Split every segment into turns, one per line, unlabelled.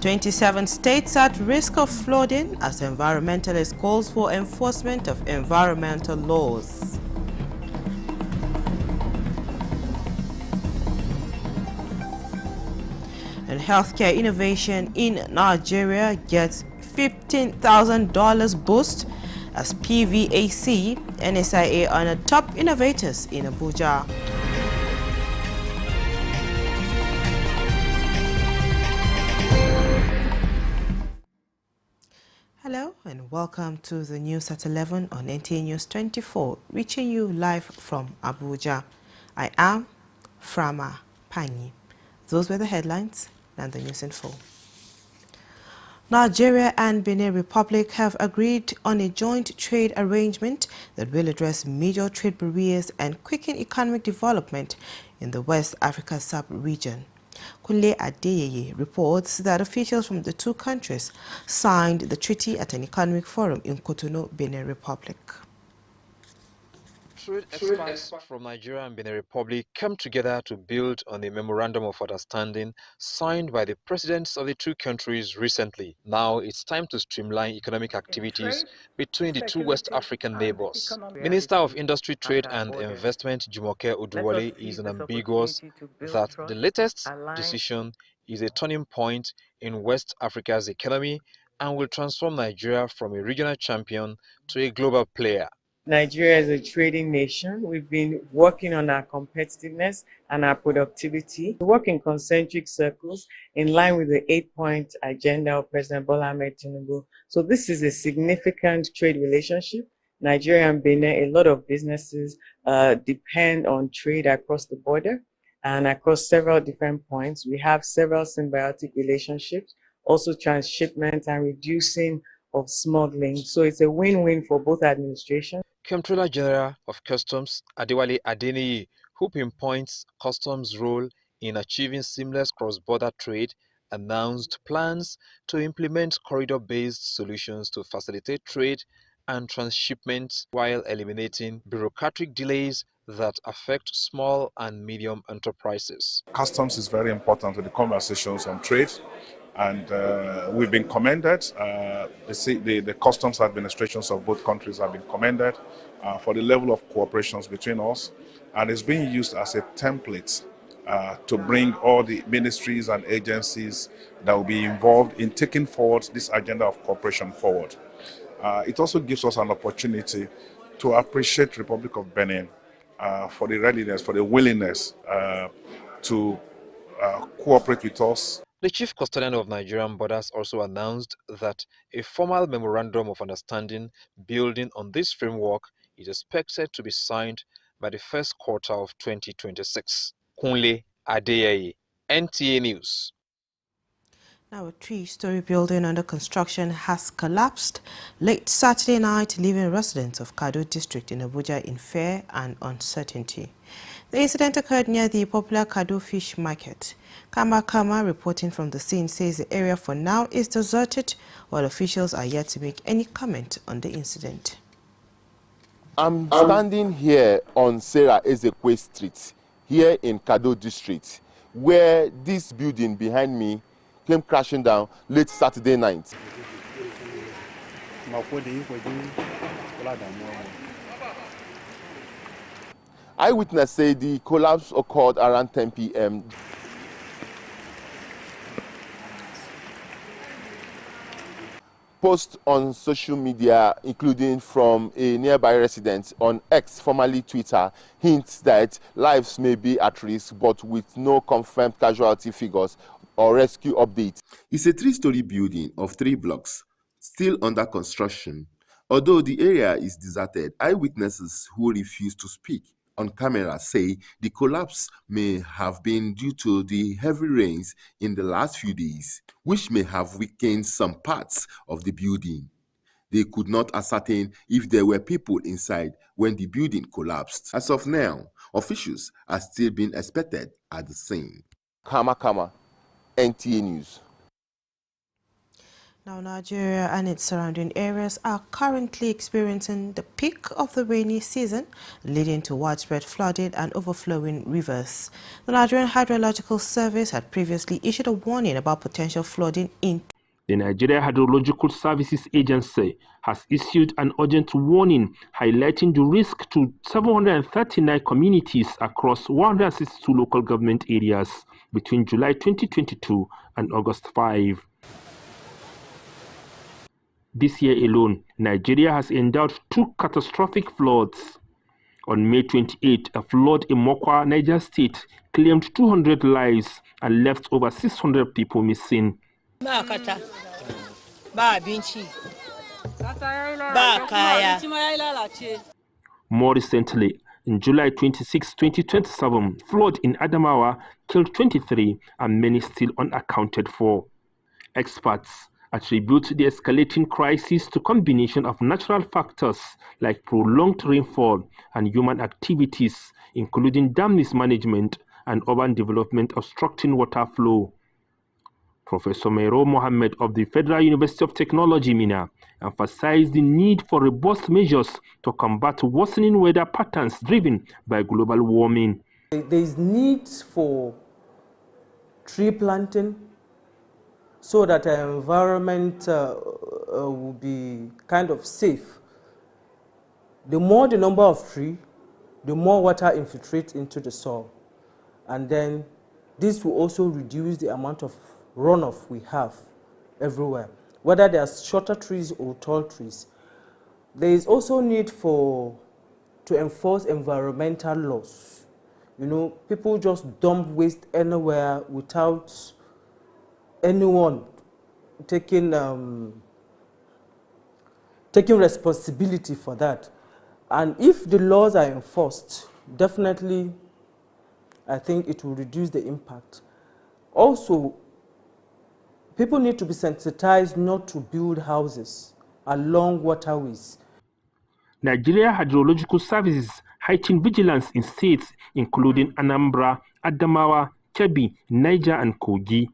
27 states at risk of flooding as environmentalist calls for enforcement of environmental laws. And healthcare innovation in Nigeria gets $15,000 boost as PVAC, NSIA are top innovators in Abuja. Hello and welcome to the news at 11 on NTA News 24, reaching you live from Abuja. I am Frama Pani. Those were the headlines and the news in full. Nigeria and Benin Republic have agreed on a joint trade arrangement that will address major trade barriers and quicken economic development in the West Africa sub-region. Kunle Adeyeye reports that officials from the two countries signed the treaty at an economic forum in Cotonou, Benin Republic.
Trade experts from Nigeria and Benin Republic came together to build on a memorandum of understanding signed by the presidents of the two countries recently. Now it's time to streamline economic activities between the two West African neighbors. Minister of Industry, Trade and Investment Jumoke Oduwole is unambiguous that the latest decision is a turning point in West Africa's economy and will transform Nigeria from a regional champion to a global player.
Nigeria is a trading nation. We've been working on our competitiveness and our productivity. We work in concentric circles in line with the 8-point agenda of President Bola Ahmed Tinubu. So this is a significant trade relationship. Nigeria and Benin, a lot of businesses depend on trade across the border and across several different points. We have several symbiotic relationships, also transshipment and reducing of smuggling. So it's a win-win for both administrations.
Comptroller General of Customs Adewale Adeniyi, who pinpoints customs' role in achieving seamless cross-border trade, announced plans to implement corridor-based solutions to facilitate trade and transshipment while eliminating bureaucratic delays that affect small and medium enterprises.
Customs is very important to the conversations on trade, and we've been commended. The customs administrations of both countries have been commended for the level of cooperations between us, and it's being used as a template to bring all the ministries and agencies that will be involved in taking forward this agenda of cooperation forward. It also gives us an opportunity to appreciate the Republic of Benin for the readiness, for the willingness to cooperate with us.
The Chief Custodian of Nigerian Borders also announced that a formal memorandum of understanding building on this framework is expected to be signed by the first quarter of 2026. Kunle Adeyeye, NTA News.
Now, a three-story building under construction has collapsed late Saturday night, leaving residents of Kado district in Abuja in fear and uncertainty. The incident occurred near the popular Kado fish market. Kama reporting from the scene says the area for now is deserted, while officials are yet to make any comment on the incident.
I'm standing here on Sarah Ezekwe Street, here in Kado district, where this building behind me came crashing down late Saturday night. Eyewitnesses say the collapse occurred around 10 p.m. Posts on social media, including from a nearby resident on X, formerly Twitter, hints that lives may be at risk, but with no confirmed casualty figures or rescue updates.
It's a three-story building of 3 blocks, still under construction. Although the area is deserted, eyewitnesses who refuse to speak on camera say the collapse may have been due to the heavy rains in the last few days, which may have weakened some parts of the building. They could not ascertain if there were people inside when the building collapsed. As of now, officials are still being expected at the scene.
Kama, NTA News.
Now, Nigeria and its surrounding areas are currently experiencing the peak of the rainy season, leading to widespread flooding and overflowing rivers. The Nigerian Hydrological Service had previously issued a warning about potential flooding in
The Nigeria Hydrological Services Agency has issued an urgent warning highlighting the risk to 739 communities across 162 local government areas between July 2022 and August 5. This year alone, Nigeria has endured 2 catastrophic floods. On May 28, a flood in Mokwa, Niger State, claimed 200 lives and left over 600 people missing. More recently, in July 26, 2027, flood in Adamawa killed 23 and many still unaccounted for. Experts attribute the escalating crisis to a combination of natural factors like prolonged rainfall and human activities, including dam mismanagement and urban development obstructing water flow. Professor Meiro Mohammed of the Federal University of Technology, Minna, emphasized the need for robust measures to combat worsening weather patterns driven by global warming.
There is need for tree planting so that our environment will be kind of safe. The more the number of trees, the more water infiltrates into the soil. And then this will also reduce the amount of runoff we have everywhere, whether they are shorter trees or tall trees. There is also need to enforce environmental laws. You know, people just dump waste anywhere without anyone taking responsibility for that. And if the laws are enforced, definitely I think it will reduce the impact. Also, people need to be sensitized not to build houses along waterways.
Nigeria Hydrological Services heightened vigilance in states including Anambra, Adamawa, Kebbi, Niger, and Kogi.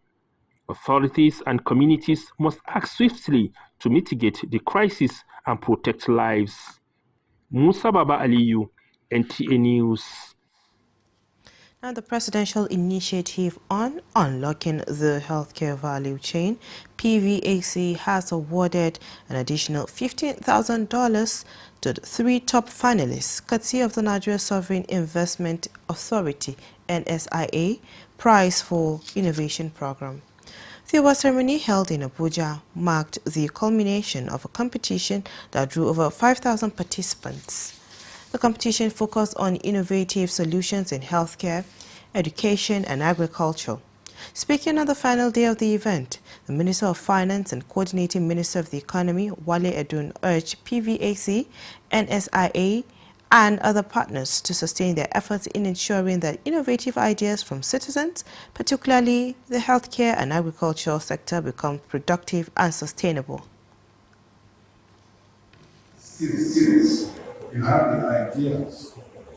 Authorities and communities must act swiftly to mitigate the crisis and protect lives. Musa Baba Aliyu, NTA News.
Now, the Presidential Initiative on Unlocking the Healthcare Value Chain, PVAC, has awarded an additional $15,000 to the 3 top finalists, courtesy of the Nigeria Sovereign Investment Authority, NSIA, Prize for Innovation Program. The award ceremony held in Abuja marked the culmination of a competition that drew over 5,000 participants. The competition focused on innovative solutions in healthcare, education, and agriculture. Speaking on the final day of the event, the Minister of Finance and Coordinating Minister of the Economy, Wale Edun, urged PVAC, NSIA, and other partners to sustain their efforts in ensuring that innovative ideas from citizens, particularly the healthcare and agricultural sector, become productive and sustainable.
Skills. You have the ideas,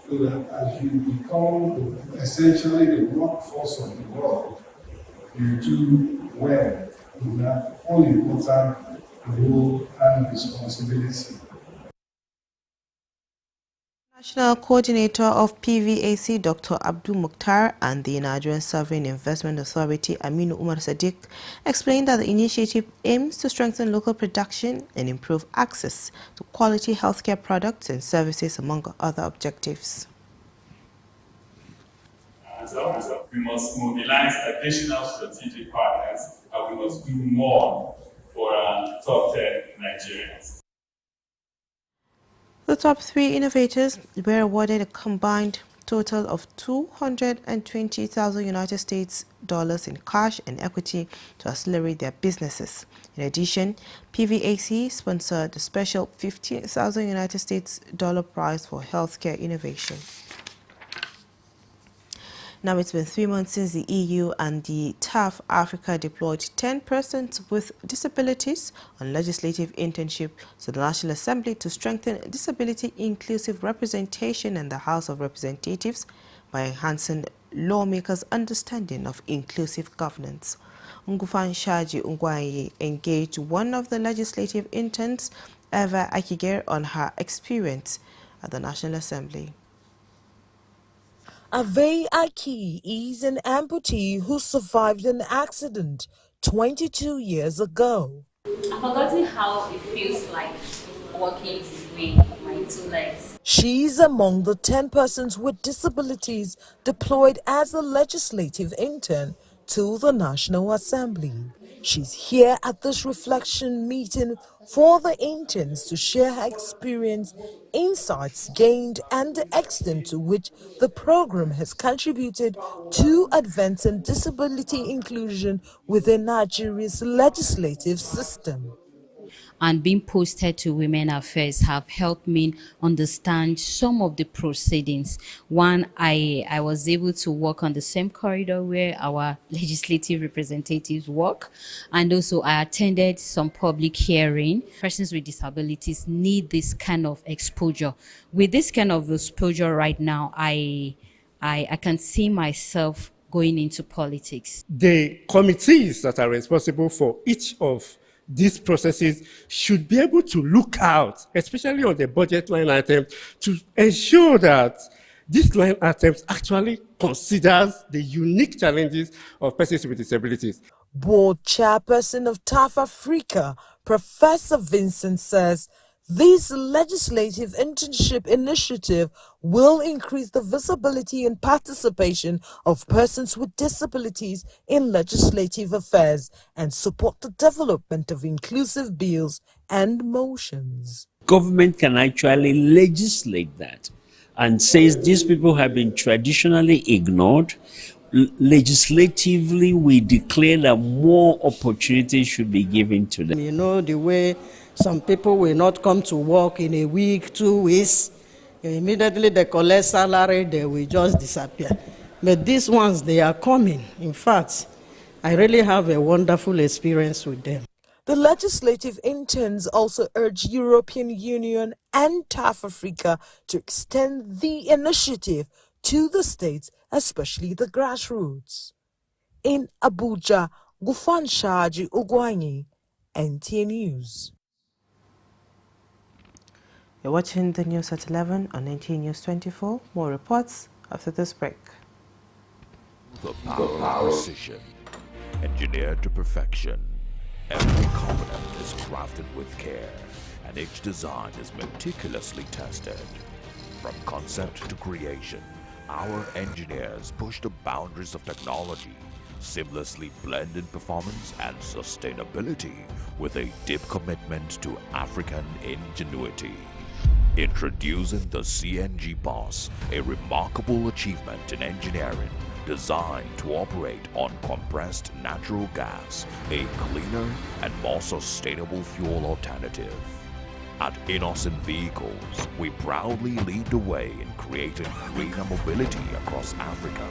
so that as you become essentially the workforce of the world, you do well in that all-important role and responsibility.
National Coordinator of PVAC, Dr. Abdul Mukhtar, and the Nigerian Sovereign Investment Authority, Aminu Umar Sadiq, explained that the initiative aims to strengthen local production and improve access to quality healthcare products and services, among other objectives.
So we must mobilize additional strategic partners, and we must do more for our top 10 Nigerians.
The top 3 innovators were awarded a combined total of $220,000 United States in cash and equity to accelerate their businesses. In addition, PVAC sponsored a special $15,000 United States prize for healthcare innovation. Now, it's been 3 months since the EU and the TAF Africa deployed 10 persons with disabilities on legislative internship to the National Assembly to strengthen disability-inclusive representation in the House of Representatives by enhancing lawmakers' understanding of inclusive governance. Ngufan Shaji Ungwayi engaged one of the legislative interns, Eva Akigere, on her experience at the National Assembly.
Ave Aki is an amputee who survived an accident 22 years ago.
I've forgotten how it feels like walking with my two legs.
She's among the 10 persons with disabilities deployed as a legislative intern to the National Assembly. She's here at this reflection meeting for the interns to share her experience, insights gained, and the extent to which the program has contributed to advancing disability inclusion within Nigeria's legislative system.
And being posted to Women Affairs have helped me understand some of the proceedings. One, I was able to work on the same corridor where our legislative representatives work, and also I attended some public hearing. Persons with disabilities need this kind of exposure. With this kind of exposure right now, I can see myself going into politics.
The committees that are responsible for each of these processes should be able to look out, especially on the budget line item, to ensure that this line item actually considers the unique challenges of persons with disabilities.
Board chairperson of TAF Africa, Professor Vincent, says this legislative internship initiative will increase the visibility and participation of persons with disabilities in legislative affairs and support the development of inclusive bills and motions.
Government can actually legislate that and says these people have been traditionally ignored. Legislatively, we declare that more opportunities should be given to them.
You know, the way some people will not come to work in a week, 2 weeks, immediately they collect salary, they will just disappear. But these ones, they are coming. In fact, I really have a wonderful experience with them.
The legislative interns also urge European Union and TAF Africa to extend the initiative to the states, especially the grassroots. In Abuja, Gufan Shaji Ugwanyi, NTA News.
You're watching the news at 11 on NTA News 24. More reports after this break.
The power of precision, engineered to perfection. Every component is crafted with care, and each design is meticulously tested. From concept to creation, our engineers push the boundaries of technology, seamlessly blending performance and sustainability with a deep commitment to African ingenuity. Introducing the CNG Boss, a remarkable achievement in engineering designed to operate on compressed natural gas, a cleaner and more sustainable fuel alternative. At Innocent Vehicles, we proudly lead the way in creating greener mobility across Africa.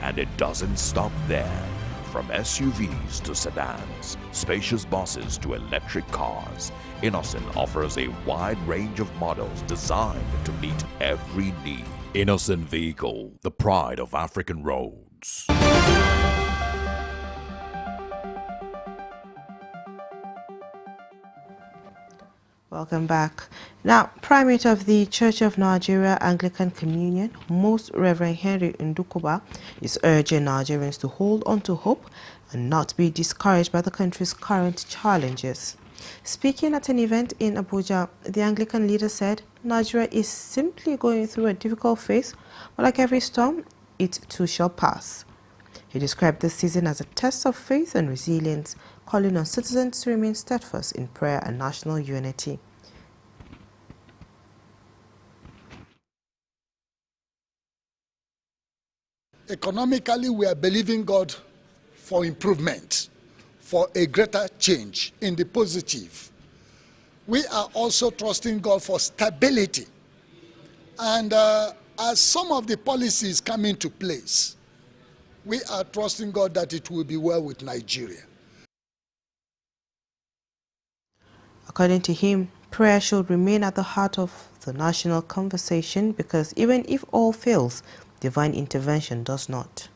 And it doesn't stop there. From SUVs to sedans, spacious buses to electric cars, Innocent offers a wide range of models designed to meet every need. Innocent Vehicle, the pride of African roads.
Welcome back. Now, Primate of the Church of Nigeria Anglican Communion, Most Reverend Henry Ndukuba, is urging Nigerians to hold on to hope and not be discouraged by the country's current challenges. Speaking at an event in Abuja, the Anglican leader said Nigeria is simply going through a difficult phase, but like every storm, it too shall pass. He described this season as a test of faith and resilience, calling on citizens to remain steadfast in prayer and national unity.
Economically, we are believing God for improvement, for a greater change in the positive. We are also trusting God for stability. And as some of the policies come into place, we are trusting God that it will be well with Nigeria.
According to him, prayer should remain at the heart of the national conversation because even if all fails, divine intervention does not.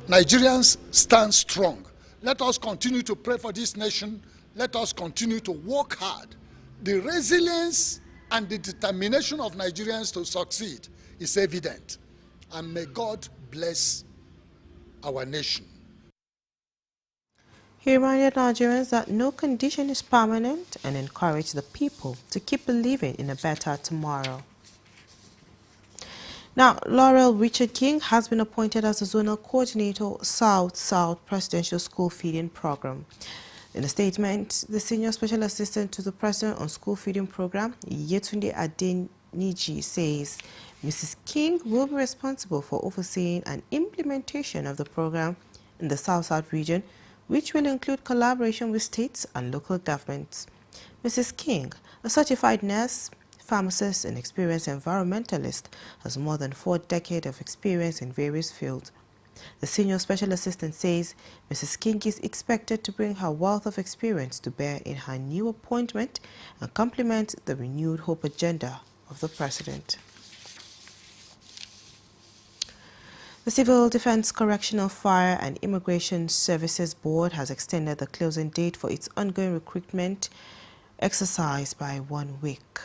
Nigerians stand strong. Let us continue to pray for this nation. Let us continue to work hard. The resilience and the determination of Nigerians to succeed is evident. And may God bless our nation.
He reminded Nigerians that no condition is permanent and encouraged the people to keep believing in a better tomorrow. Now, Laurel Richard King has been appointed as the Zonal Coordinator, South-South Presidential School Feeding Program. In a statement, the Senior Special Assistant to the President on School Feeding Program, Yetunde Adeniji, says Mrs. King will be responsible for overseeing and implementation of the program in the South-South region, which will include collaboration with states and local governments. Mrs. King, a certified nurse, pharmacist, and experienced environmentalist, has more than 4 decades of experience in various fields. The Senior Special Assistant says Mrs. King is expected to bring her wealth of experience to bear in her new appointment and complement the renewed hope agenda of the President. The Civil Defense Correctional Fire and Immigration Services Board has extended the closing date for its ongoing recruitment exercise by 1 week.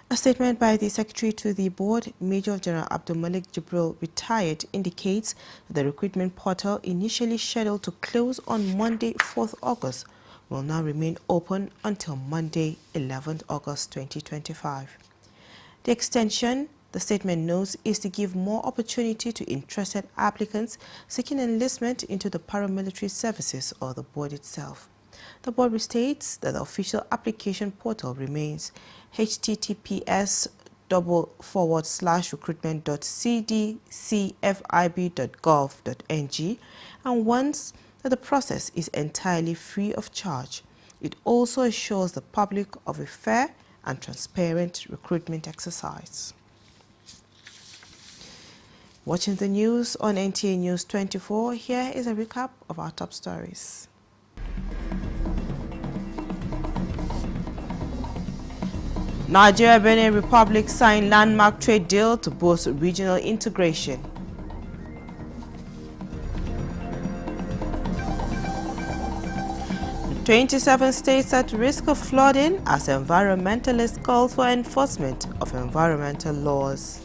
A statement by the Secretary to the Board, Major General Abdul Malik Jibril, retired, indicates that the recruitment portal, initially scheduled to close on Monday, 4th August, will now remain open until Monday, 11th August 2025. The extension, the statement notes, is to give more opportunity to interested applicants seeking enlistment into the paramilitary services or the board itself. The board restates that the official application portal remains https://recruitment.cdcfib.gov.ng, and once that the process is entirely free of charge, it also assures the public of a fair and transparent recruitment exercise. Watching the news on NTA News 24, here is a recap of our top stories. Nigeria-Benin Republic signed landmark trade deal to boost regional integration. The 27 states at risk of flooding as environmentalists call for enforcement of environmental laws.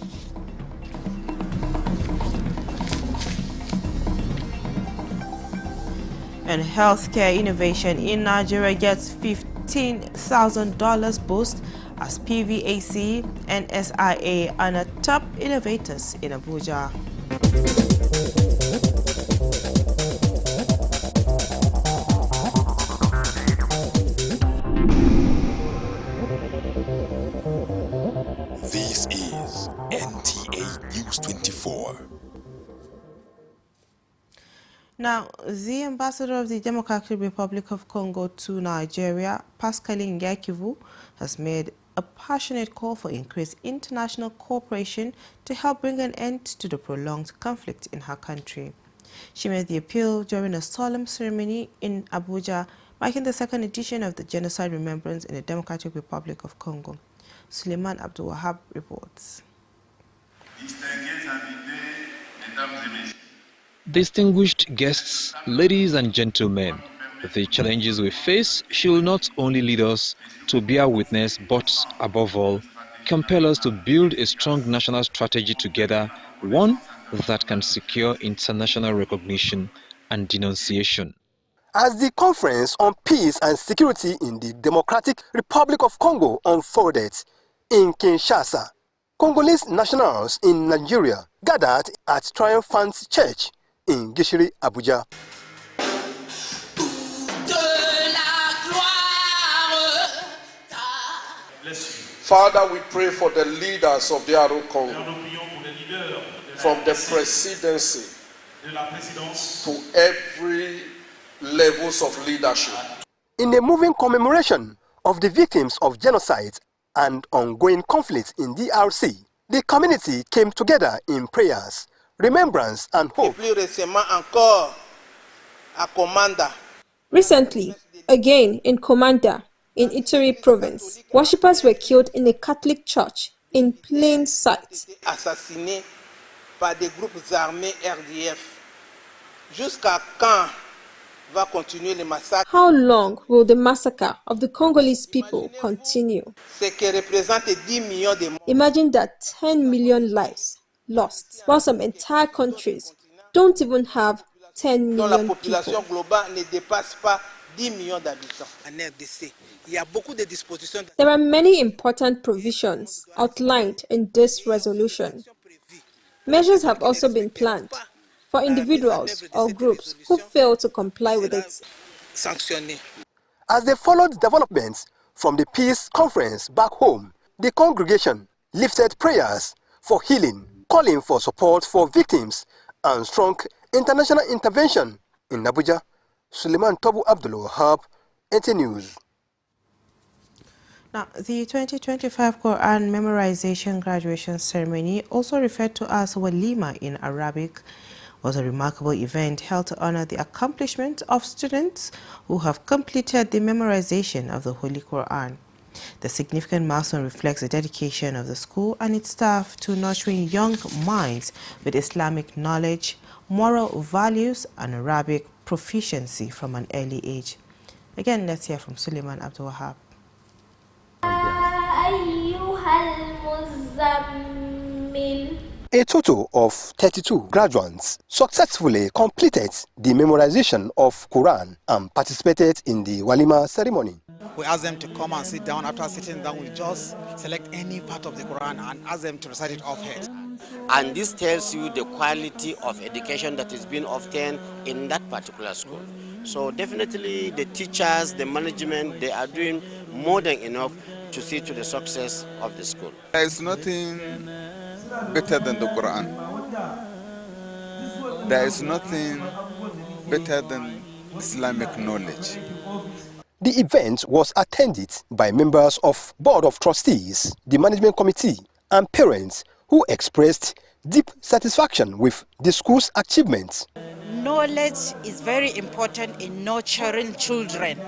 And healthcare innovation in Nigeria gets $15,000 boost as PVAC and SIA are the top innovators in Abuja.
This is NTA News 24.
Now, the ambassador of the Democratic Republic of Congo to Nigeria, Pascaline Ngekivu, has made a passionate call for increased international cooperation to help bring an end to the prolonged conflict in her country. She made the appeal during a solemn ceremony in Abuja, marking the second edition of the Genocide Remembrance in the Democratic Republic of Congo. Suleiman Abdul Wahab reports.
Distinguished guests, ladies and gentlemen, the challenges we face should not only lead us to bear witness, but above all, compel us to build a strong national strategy together, one that can secure international recognition and denunciation.
As the Conference on Peace and Security in the Democratic Republic of Congo unfolded in Kinshasa, Congolese nationals in Nigeria gathered at Triumphant Church in Gishiri, Abuja.
Father, we pray for the leaders of the DR Congo, from the presidency to every levels of leadership.
In a moving commemoration of the victims of genocide and ongoing conflict in DRC, the community came together in prayers, remembrance and hope.
Recently, again in Komanda, in Ituri province, worshippers were killed in a Catholic church in plain sight.
Assassinés par des groupes armés RDF
How long will the massacre of the Congolese people continue? Imagine that 10 million lives lost, while some entire countries don't even have 10 million people. There are many important provisions outlined in this resolution. Measures have also been planned for individuals or groups who fail to comply with it.
As they followed developments from the peace conference back home, the congregation lifted prayers for healing, calling for support for victims and strong international intervention. In Abuja, Suleiman Tobu Abdul Wahab, NT News.
Now, the 2025 Quran memorization graduation ceremony, also referred to as Walima in Arabic, was a remarkable event held to honor the accomplishment of students who have completed the memorization of the Holy Quran. The significant milestone reflects the dedication of the school and its staff to nurturing young minds with Islamic knowledge, moral values, and Arabic proficiency from an early age. Again, let's hear from Suleiman Abdul Wahab.
A total of 32 graduates successfully completed the memorization of Quran and participated in the Walima ceremony.
We ask them to come and sit down. After sitting down, we just select any part of the Quran and ask them to recite it off head.
And this tells you the quality of education that is being obtained in that particular school. So definitely the teachers, the management, they are doing more than enough to see to the success of the school.
There is nothing better than the Quran. There is nothing better than Islamic knowledge.
The event was attended by members of Board of Trustees, the Management Committee, and parents who expressed deep satisfaction with the school's achievements.
Knowledge is very important in nurturing children.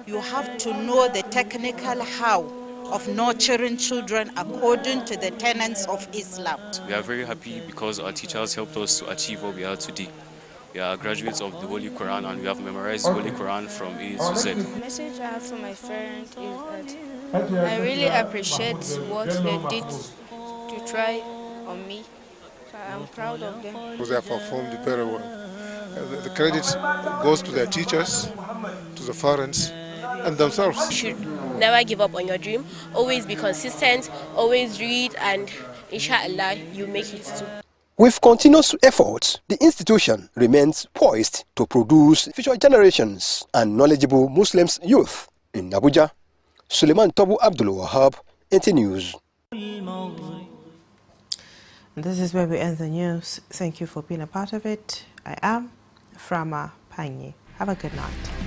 You have to know the technical how of nurturing children according to the tenets of Islam.
We are very happy because our teachers helped us to achieve what we are today. We are graduates of the Holy Quran and we have memorized the Holy Quran from A to Z.
The message I have for my parents is that I really appreciate what they did to try on me. I'm proud of them.
They have performed very well. The credit goes to their teachers, to the parents, and themselves.
You should never give up on your dream. Always be consistent, always read, and inshallah, you make it too.
With continuous efforts, the institution remains poised to produce future generations and knowledgeable Muslims youth. In Abuja, Suleiman Tobu Abdul Wahab, NT News.
This is where we end the news. Thank you for being a part of it. I am Frama Panyi. Have a good night.